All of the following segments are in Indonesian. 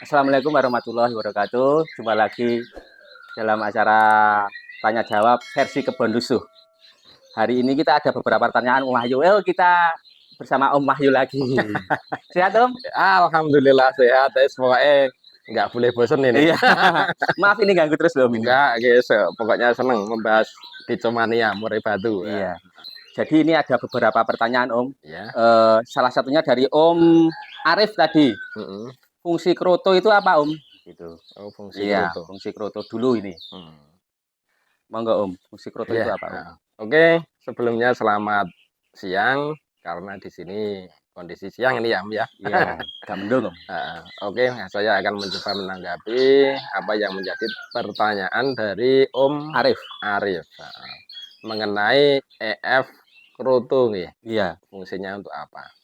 Assalamualaikum warahmatullahi wabarakatuh. Jumpa lagi dalam acara tanya jawab versi Kebon Lusuh. Hari ini kita ada beberapa pertanyaan Om Wahyu. Kita bersama Om Wahyu lagi. Sehat Om? Alhamdulillah sehat. Pokoknya nggak boleh bosan ini. Iya. Maaf ini ganggu terus loh. Enggak, guys. Pokoknya seneng membahas Kicomania Murai Batu. Iya. Jadi ini ada beberapa pertanyaan Om. Ya. Salah satunya dari Om Arif tadi. Fungsi kroto itu apa Om? Gitu. Oh, fungsi iya, kroto. fungsi kroto dulu ini. Monggo Om, fungsi kroto itu apa Om? Oke, sebelumnya selamat siang karena di sini kondisi siang ini ya Om ya. Iya, gak mendung Om. Oke, saya akan mencoba menanggapi apa yang menjadi pertanyaan dari Om Arif. Mengenai EF kroto nih. Iya. Fungsinya untuk apa?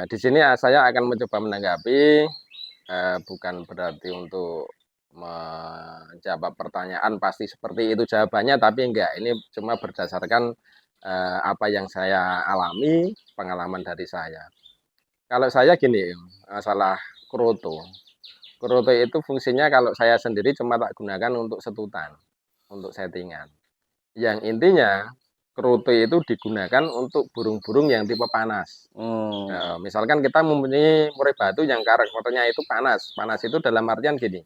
Di sini saya akan mencoba menanggapi, bukan berarti untuk menjawab pertanyaan pasti seperti itu jawabannya, tapi enggak, ini cuma berdasarkan apa yang saya alami, pengalaman dari saya. Kalau saya gini, masalah kroto itu fungsinya kalau saya sendiri cuma tak gunakan untuk setutan, untuk settingan. Yang intinya kroto itu digunakan untuk burung-burung yang tipe panas. Misalkan kita mempunyai murai batu yang karakternya itu panas. Panas itu dalam artian gini,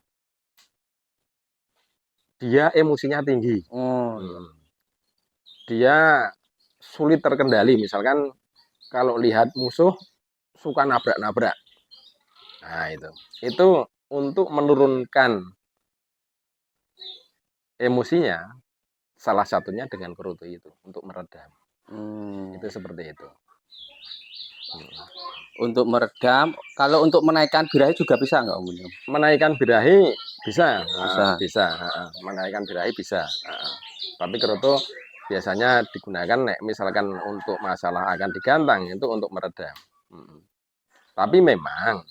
dia emosinya tinggi. Dia sulit terkendali. Misalkan kalau lihat musuh suka nabrak-nabrak. Nah itu untuk menurunkan emosinya. Salah satunya dengan kroto itu untuk meredam. Itu seperti itu. Untuk meredam, kalau untuk menaikkan birahi juga bisa nggak Om? Menaikkan birahi bisa. Menaikkan birahi bisa. Tapi kroto biasanya digunakan misalkan untuk masalah akan digantang, itu untuk meredam. Tapi memang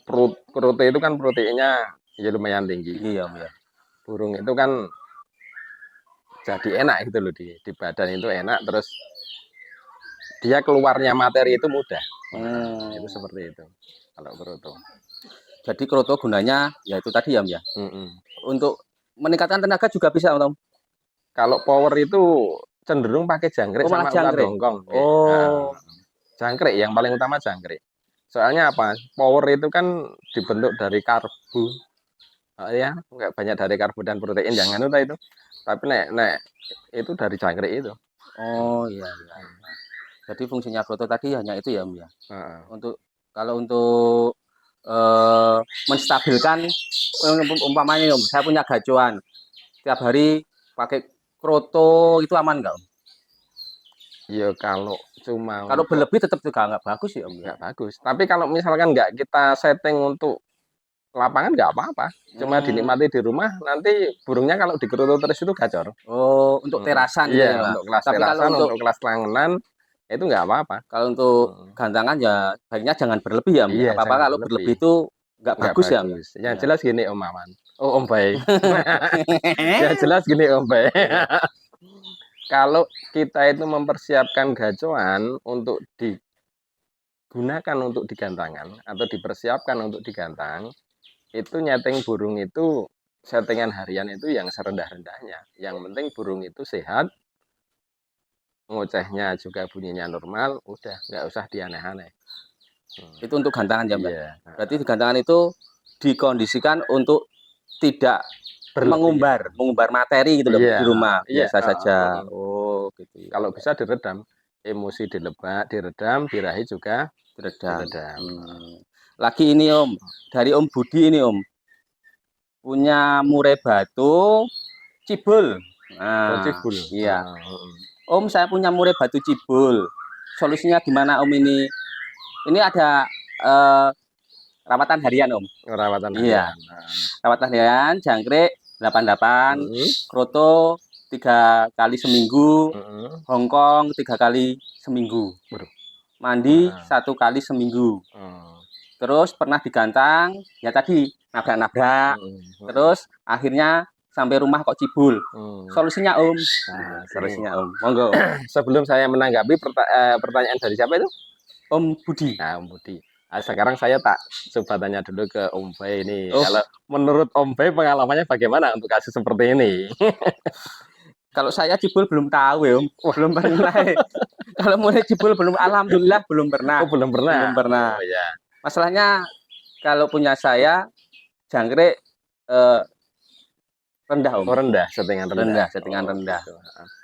kroto itu kan proteinnya ya lumayan tinggi. Iya, ya. Burung itu kan jadi enak gitu loh, di badan itu enak, terus dia keluarnya materi itu mudah. Itu seperti itu kalau kroto. Jadi kroto gunanya ya itu tadi ya Om ya. Untuk meningkatkan tenaga juga bisa Om. Kalau power itu cenderung pakai jangkrik sama ular dongkong. Jangkrik yang paling utama, jangkrik. Soalnya apa? Power itu kan dibentuk dari karbo. Ya, nggak banyak dari karbo dan protein, jangan lupa itu. Tapi nek itu dari jangkrik itu. Oh iya. Jadi fungsinya kroto tadi hanya itu ya Om ya. Untuk kalau untuk menstabilkan, umpamanya Om, saya punya gacuan tiap hari pakai kroto, itu aman nggak Om? Ya kalau berlebih tetap juga nggak bagus ya Om. Nggak bagus. Tapi kalau misalkan nggak kita setting untuk lapangan nggak apa-apa, cuma dinikmati di rumah. Nanti burungnya kalau dikerutu terus itu gacor. Oh, untuk terasan gitu ya. Untuk kelas terasan, untuk kelas langenan itu nggak apa-apa. Kalau untuk gantangan ya baiknya jangan berlebih ya. Apa-apa kalau berlebih itu nggak bagus ya. Yang jelas gini Om Maman. Oh Om Baik. Yang jelas gini Om Baik. Kalau kita itu mempersiapkan gacuan untuk digunakan untuk digantangan atau dipersiapkan untuk digantang, itu nyeting burung itu settingan harian itu yang serendah-rendahnya. Yang penting burung itu sehat, ngocehnya juga bunyinya normal, udah nggak usah dianeh-aneh. Itu untuk gantangan ya Mbak? Berarti di gantangan itu dikondisikan untuk tidak mengumbar materi gitu loh di rumah, biasa saja. Oh gitu. Kalau bisa diredam, emosi diredam, birahi juga diredam. Lagi ini Om, dari Om Budi ini Om, punya murai batu cibul. Cibul. Iya. Om, saya punya murai batu cibul. Solusinya gimana Om ini? Ini ada rawatan harian Om. Rawatan harian. Iya. Rawatan harian, jangkrik 88, kroto 3 kali seminggu, Hongkong 3 kali seminggu, mandi 1 kali seminggu. Terus pernah digantang, ya tadi nabrak-nabrak, terus akhirnya sampai rumah kok cibul. Solusinya Om. Solusinya Om. Monggo. Sebelum saya menanggapi pertanyaan dari siapa itu? Om Budi. Om Budi. Sekarang saya tak coba tanya dulu ke Om Bay ini. Oh, Kalau menurut Om Bay pengalamannya bagaimana untuk kasus seperti ini? kalau saya cebol belum tahu ya, Om. Wah, Belum pernah. Kalau mulai cebol belum, alhamdulillah belum pernah. oh belum Belum pernah. pernah. Oh ya, Masalahnya kalau punya saya jangkrik eh, rendah, Om. oh rendah, settingan rendah. Rendah, settingan Oh rendah. gitu.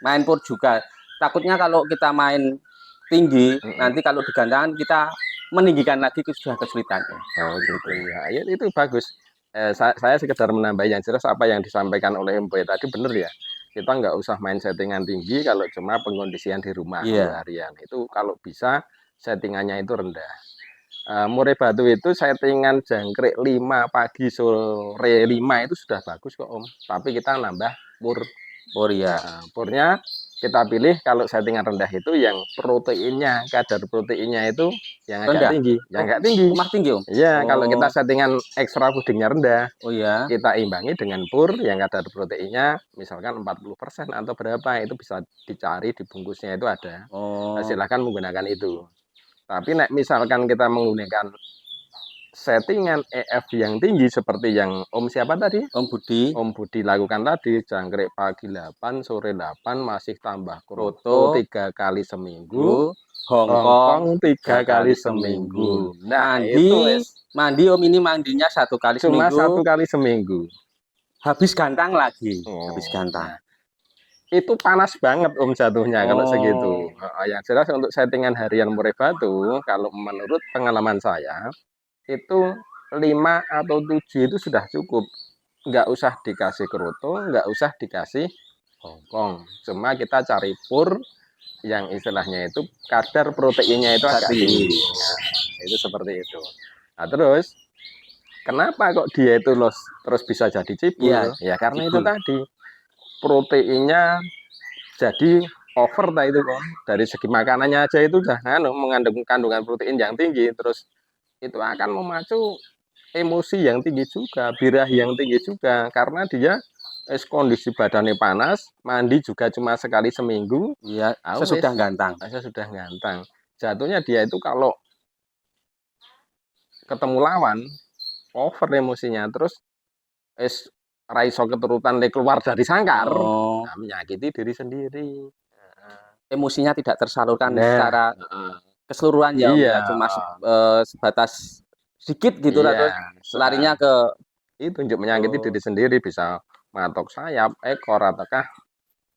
Main pur juga. Takutnya kalau kita main tinggi, Mm-mm. nanti kalau digandakan kita meninggikan lagi sudah kesulitan. Oh gitu ya, ya itu bagus. Saya sekedar menambah yang jelas apa yang disampaikan oleh Om Bay tadi benar ya. Kita nggak usah main settingan tinggi kalau cuma pengkondisian di rumah untuk Iya, harian. Itu kalau bisa settingannya itu rendah. Murai batu itu settingan jangkrik 5 pagi sore 5 itu sudah bagus kok Om. Tapi kita nambah pur. pur ya. Purnya kita pilih kalau settingan rendah itu yang proteinnya, kadar proteinnya itu yang agak Rendah. tinggi, yang Oh, agak tinggi. rumah tinggi, Om. Iya, kalau kita Oh, settingan ekstra pudingnya rendah, oh ya. kita imbangi dengan pur yang kadar proteinnya misalkan 40% atau berapa, itu bisa dicari di bungkusnya itu ada. Oh, Silahkan menggunakan itu. Tapi misalkan kita menggunakan settingan EF yang tinggi seperti yang Om siapa tadi? Om Budi, Om Budi lakukan tadi, jangkrik pagi 8, sore 8, masih tambah kroto foto, 3 kali seminggu, Lu, Hongkong Hongkong 3 3 kali kali seminggu. seminggu. Nah, itu Mandi, mandi Om ini mandinya 1 kali cuma 1 seminggu. kali seminggu. Habis gantang lagi. Habis Oh, gantang. nah, itu panas banget Om jatuhnya kalau segitu. Oh, Yang jelas untuk settingan harian murai batu, kalau menurut pengalaman saya, itu 5 atau 7 itu sudah cukup. Nggak usah dikasih kroto, nggak usah dikasih Hongkong. Cuma kita cari pur yang istilahnya itu kadar proteinnya itu agak tinggi. tinggi. Nah, itu seperti itu. Nah, terus kenapa kok dia itu terus bisa jadi Iya, cibul? Ya karena itu cibul. tadi proteinnya jadi over lah itu kok. Dari segi makanannya aja itu udah mengandung kandungan protein yang tinggi, terus itu akan memacu emosi yang tinggi juga, birah yang tinggi juga, karena dia kondisi badannya panas, mandi juga cuma sekali seminggu, Iya, wes, sesudah gantang. saya sudah gantang. Jatuhnya dia itu kalau ketemu lawan, over emosinya, terus es raiso keturutan keluar dari sangkar, Oh, nah, menyakiti diri sendiri. emosinya tidak tersalurkan Nah, secara keseluruhan ya Om iya, ya, cuma sebatas sedikit gitu lah, iya, terus larinya ke itu untuk menyakiti diri sendiri, bisa matok sayap, ekor, ataukah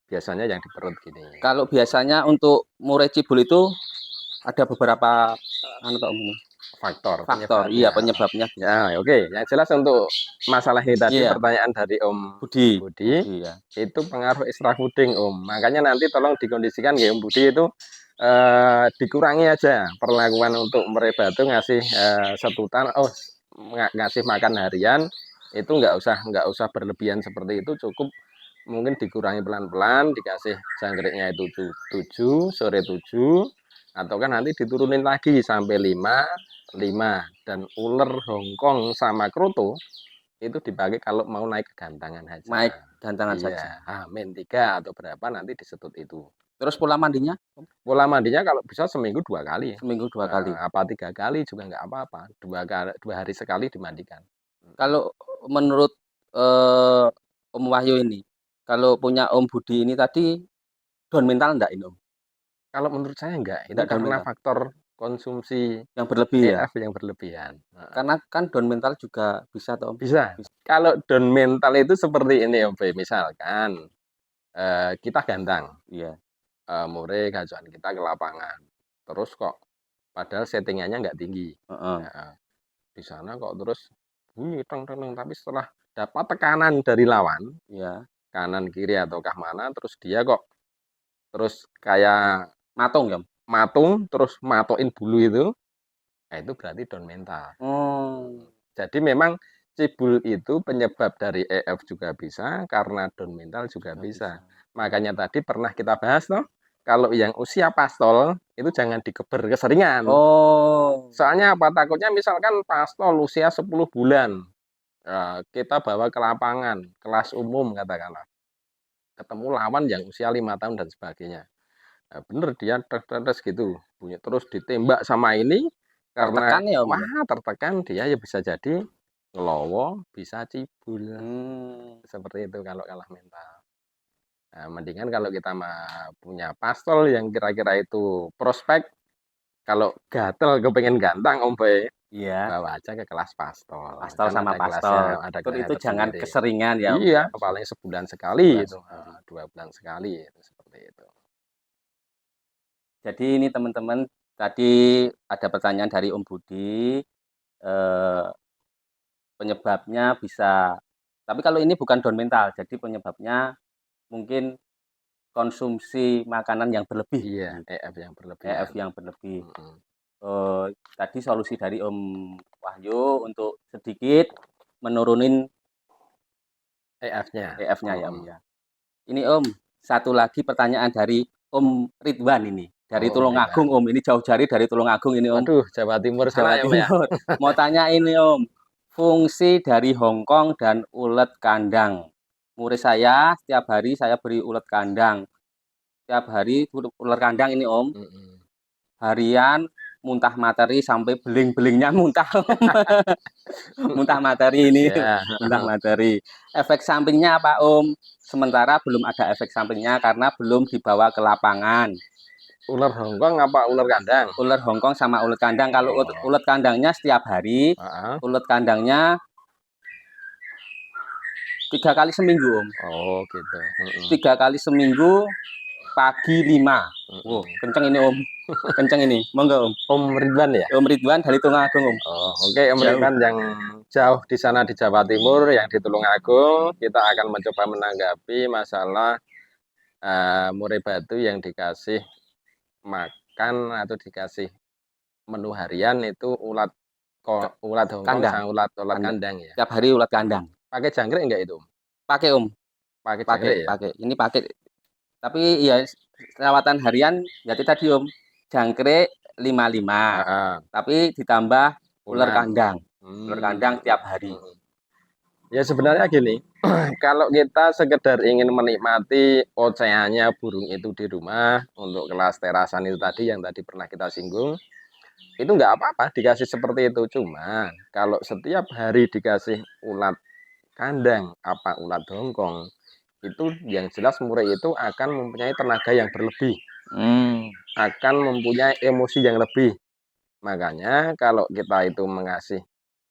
biasanya yang di perut gini. kalau biasanya untuk murai cibul itu ada beberapa anu Om ini. Faktor Faktor, penyebabnya. iya penyebabnya. Ya, oke. Yang jelas untuk masalah ini tadi Iya, pertanyaan dari Om Budi, Budi Budi ya. itu pengaruh ekstra puding Om. Makanya nanti tolong dikondisikan ya Om Budi itu dikurangi aja perlakuan untuk murai batu ngasih setutan, ngasih makan harian itu nggak usah berlebihan seperti itu, cukup mungkin dikurangi pelan-pelan, dikasih jangkriknya itu 7, sore 7, atau kan nanti diturunin lagi sampai 5, 5, dan ular Hongkong sama kroto itu dipakai kalau mau naik kegantangan aja. Naik gantangan Iya, saja. Min 3 atau berapa nanti disetut itu. Terus pola mandinya Pola mandinya kalau bisa seminggu 2 kali. seminggu 2 kali. Apa 3 kali juga nggak apa-apa. 2 hari sekali dimandikan. Kalau menurut Om Wahyu ini, kalau punya Om Budi ini tadi down mental enggak ini Om? Kalau menurut saya enggak, itu Enggak down karena mental, faktor konsumsi yang berlebih ya? EF yang berlebihan. Karena kan down mental juga bisa toh Om? Bisa. Bisa. Kalau down mental itu seperti ini Om Bay, misalkan kita gantang, Iya. murai gajoan kita ke lapangan, terus kok padahal settingannya nggak tinggi. Heeh. Nah, di sana kok terus bunyi teng teng teng, tapi setelah dapat tekanan dari lawan, Iya. kanan kiri ataukah mana, terus dia kok terus kayak Matung ya Om? matung, terus matoin bulu itu, nah itu berarti down mental. Oh. Jadi memang cibul itu penyebab dari EF juga bisa, karena down mental juga bisa. Makanya tadi pernah kita bahas toh, kalau yang usia pastol itu jangan dikeber keseringan. Oh. Soalnya apa? Takutnya misalkan pastol usia 10 bulan, kita bawa ke lapangan, kelas umum katakanlah, ketemu lawan yang usia 5 tahun dan sebagainya. Nah, bener dia tes gitu, bunyi terus ditembak sama ini, Karena Tertekan ya, Om? wah tertekan dia ya bisa jadi ngelowo, bisa cibul. Seperti itu kalau kalah mental. Nah, mendingan kalau kita punya pastol yang kira-kira itu prospek, kalau gatel kepengen ganteng Om Boy, Iya, bawa aja ke kelas pastol. pastol Kan sama ada pastol. kelasnya, ada Betul, itu kelasnya jangan tersendiri. keseringan ya, Om, Iya, ya? paling sebulan sekali Sebulan itu, sekali. 2 bulan sekali itu, seperti itu. Jadi ini teman-teman, tadi ada pertanyaan dari Om Budi, eh, penyebabnya bisa, tapi kalau ini bukan down mental, jadi penyebabnya mungkin konsumsi makanan yang berlebih, Iya, gitu. EF yang EF berlebihan. yang berlebih. Mhm. Tadi solusi dari Om Wahyu untuk sedikit menurunin EF-nya. EF-nya ya, Om, ya. Ini Om, satu lagi pertanyaan dari Om Ridwan ini. Dari Oh, Tulungagung, Ridwan. Om. Ini jauh jari dari Tulungagung ini, Om. Waduh, Jawa Timur sana Jawa ya, Mbak, ya? Timur. Mau tanya ini, Om. Fungsi dari hongkong dan ulet kandang. Murid saya, setiap hari saya beri ulet kandang. Setiap hari ulet kandang ini, Om. Mhm. Harian muntah materi sampai beling-belingnya muntah. Muntah materi ini, Ya, muntah materi. Efek sampingnya apa, Om? Sementara belum ada efek sampingnya karena belum dibawa ke lapangan. ular Hongkong apa ular kandang? Ulet Hongkong sama ulet kandang. Kalau Oh, ulet kandangnya setiap hari, heeh. ulet kandangnya 3 kali seminggu, Om. Oh, gitu. Mhm, 3 kali seminggu, pagi 5. Wow, mhm. kenceng ini, Om. Kenceng ini. Monggo, Om. Om Ridwan ya? Om Ridwan dari Tulungagung, Om. Oh, oke Om Jauh. Ridwan yang jauh di sana di Jawa Timur, yang di Tulungagung, kita akan mencoba menanggapi masalah murai batu yang dikasih makan atau dikasih menu harian itu ulat Hongkong Kandang. sama ulat ulat Kandang. kandang ya. Setiap hari ulet kandang. Pakai jangkrik enggak itu? Pakai, Om. Pakai Pakai, jangkrik ya? pakai. Ini pakai. Tapi ya perawatan harian ya tadi, Om. Jangkrik 55. Heeh, Tapi ditambah ular ulat. kandang. Ular kandang tiap hari. Mhm. Ya sebenarnya gini, kalau kita sekedar ingin menikmati oceannya burung itu di rumah untuk kelas terasan itu tadi yang tadi pernah kita singgung, itu nggak apa-apa dikasih seperti itu. Cuma kalau setiap hari dikasih ulat kandang apa ulat Hongkong, itu yang jelas murai itu akan mempunyai tenaga yang berlebih, akan mempunyai emosi yang lebih. Makanya kalau kita itu mengasih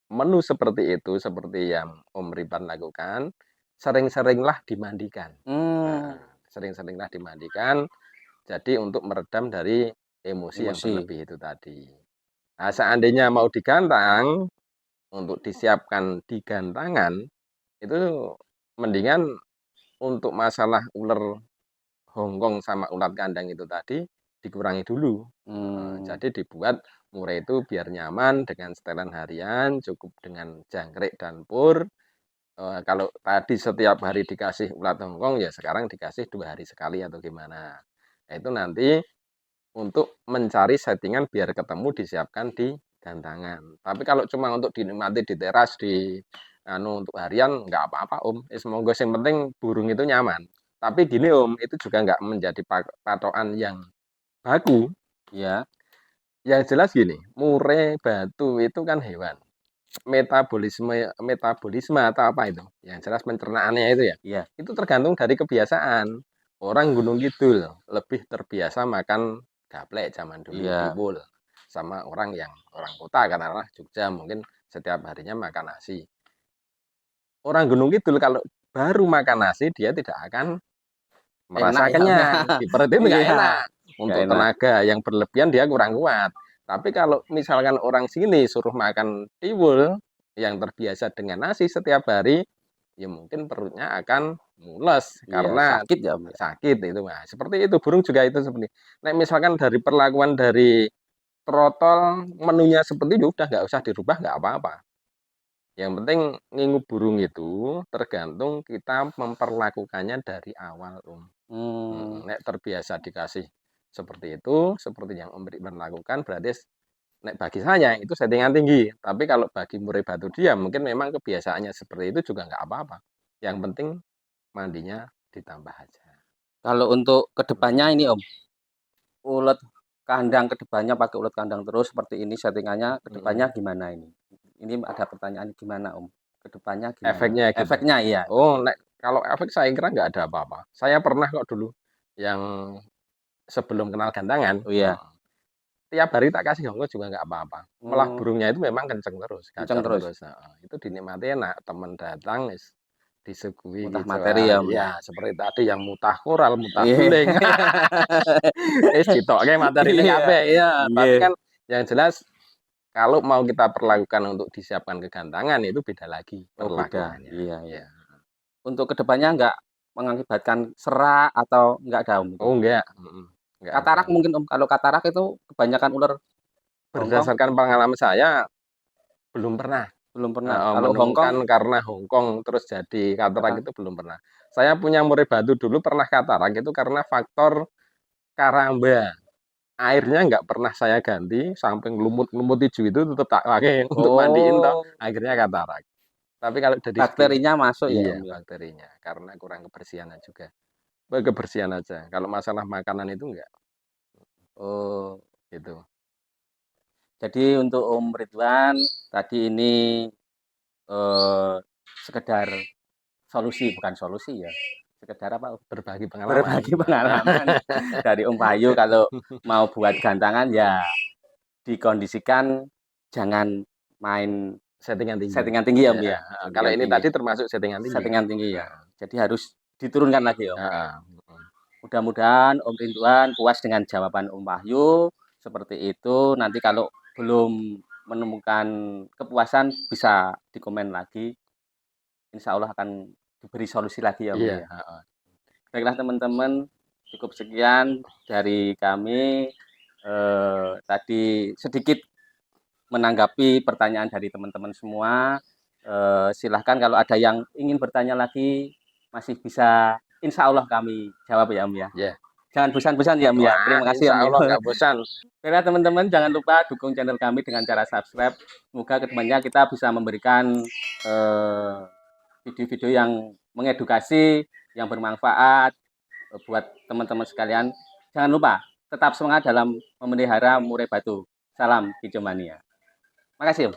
menu seperti itu, seperti yang Om Riban lakukan, sering-seringlah dimandikan. Nah, sering-seringlah dimandikan, jadi untuk meredam dari emosi yang Emosi. berlebih itu tadi. Nah, seandainya mau digantang, untuk disiapkan di gantangan, itu mendingan untuk masalah ular Hongkong sama ulat kandang itu tadi, dikurangi dulu. Jadi dibuat murai itu biar nyaman dengan setelan harian, cukup dengan jangkrik dan pur. Kalau tadi setiap hari dikasih ulat Hongkong, ya sekarang dikasih 2 hari sekali atau gimana. Nah, itu nanti untuk mencari settingan biar ketemu disiapkan di gantangan. Tapi kalau cuma untuk dinikmati di teras, untuk harian nggak apa-apa Om. Semoga yang penting burung itu nyaman. Tapi gini Om, itu juga nggak menjadi patokan yang baku. Ya. Yang jelas gini, murai batu itu kan hewan. Metabolisme metabolisme atau apa itu, yang jelas pencernaannya itu ya, Iya. itu tergantung dari kebiasaan. Orang Gunung Kidul lebih terbiasa makan gaplek zaman dulu, Iya. tiwul, sama orang kota katakanlah Jogja mungkin setiap harinya makan nasi. Orang Gunung Kidul kalau baru makan nasi dia tidak akan Enak merasa ya, Om, ya. kenyang, di perut itu nggak Iya. enak. Nggak Untuk enak. tenaga yang berlebihan dia kurang kuat. Tapi kalau misalkan orang sini suruh makan tiwul yang terbiasa dengan nasi setiap hari, ya mungkin perutnya akan mules Iya, karena sakit ya, Om, ya. sakit itu. Nah, seperti itu burung juga itu seperti. Nah, misalkan dari perlakuan dari trotol menunya seperti itu udah nggak usah dirubah nggak apa-apa. Yang penting ngingu burung itu tergantung kita memperlakukannya dari awal, Om. Nek terbiasa dikasih seperti itu, seperti yang Om Ridwan lakukan, berarti nek bagi saya itu settingan tinggi. Tapi kalau bagi murai batu dia mungkin memang kebiasaannya seperti itu juga nggak apa-apa. Yang penting mandinya ditambah aja. Kalau untuk kedepannya ini, Om, ulet kandang kedepannya pakai ulat kandang terus seperti ini settingannya, kedepannya gimana ini? Ini ada pertanyaan gimana Om? Kedepannya gimana? Efeknya gitu. Efeknya iya. Oh, kalau efek saya kira nggak ada apa-apa. Saya pernah kok dulu yang sebelum kenal gantangan. Oh iya. Tiap hari tak kasih hongko juga nggak apa-apa. Malah burungnya itu memang kenceng terus, Kenceng gacor terus. Itu dinikmati enak. Teman datang disuguhi Mutah gitu. materi ya Om. Ya, seperti tadi yang mutah koral, mutah Iya. beling. Ditokke materi ini kabeh. Iya. Tapi kan yang jelas kalau mau kita perlakukan untuk disiapkan ke gantangan itu beda lagi Oh beda. perlakuannya. Iya. Ya. Untuk kedepannya nggak mengakibatkan serak atau nggak ada Om? Oh enggak. Enggak Katarak ada. mungkin Om. Kalau katarak itu kebanyakan ular Hongkong Berdasarkan pengalaman saya belum pernah. belum pernah. Kalau Menemukan Hongkong karena Hongkong terus jadi katarak itu belum pernah. Saya punya murid batu dulu pernah katarak itu karena faktor karamba. Airnya nggak pernah saya ganti, sampai lumut-lumut hijau itu tetap tak pakai untuk mandiin toh, akhirnya katarak. Tapi kalau dari bakterinya masuk ya iya, Om ya. bakterinya karena kurang kebersihan juga. Kebersihan aja. Kalau masalah makanan itu enggak. Oh, Gitu. jadi untuk Om Ridwan tadi ini sekedar solusi, bukan solusi ya. Sekedar apa? Berbagi pengalaman. Berbagi pengalaman dari Om Bayu kalau mau buat gantangan ya dikondisikan jangan main settingan tinggi ya Om ya. Kalau ini tadi termasuk settingan tinggi. Settingan tinggi ya. Jadi harus diturunkan lagi Om. Heeh. Mudah-mudahan Om Ridwan puas dengan jawaban Om Wahyu seperti itu. Nanti kalau belum menemukan kepuasan bisa dikomen lagi. Insya Allah akan diberi solusi lagi ya Om Iya. ya. Baiklah teman-teman, cukup sekian dari kami. Tadi sedikit menanggapi pertanyaan dari teman-teman semua. Silahkan kalau ada yang ingin bertanya lagi masih bisa, insya Allah kami jawab ya Om ya. Yeah. Jangan bosan-bosan ya Om ya. Terima kasih Insya Allah nggak bosan. Baiklah teman-teman, jangan lupa dukung channel kami dengan cara subscribe. Semoga kedepannya kita bisa memberikan video-video yang mengedukasi, yang bermanfaat buat teman-teman sekalian. Jangan lupa tetap semangat dalam memelihara murai batu. Salam hijau mania. Makasih Om.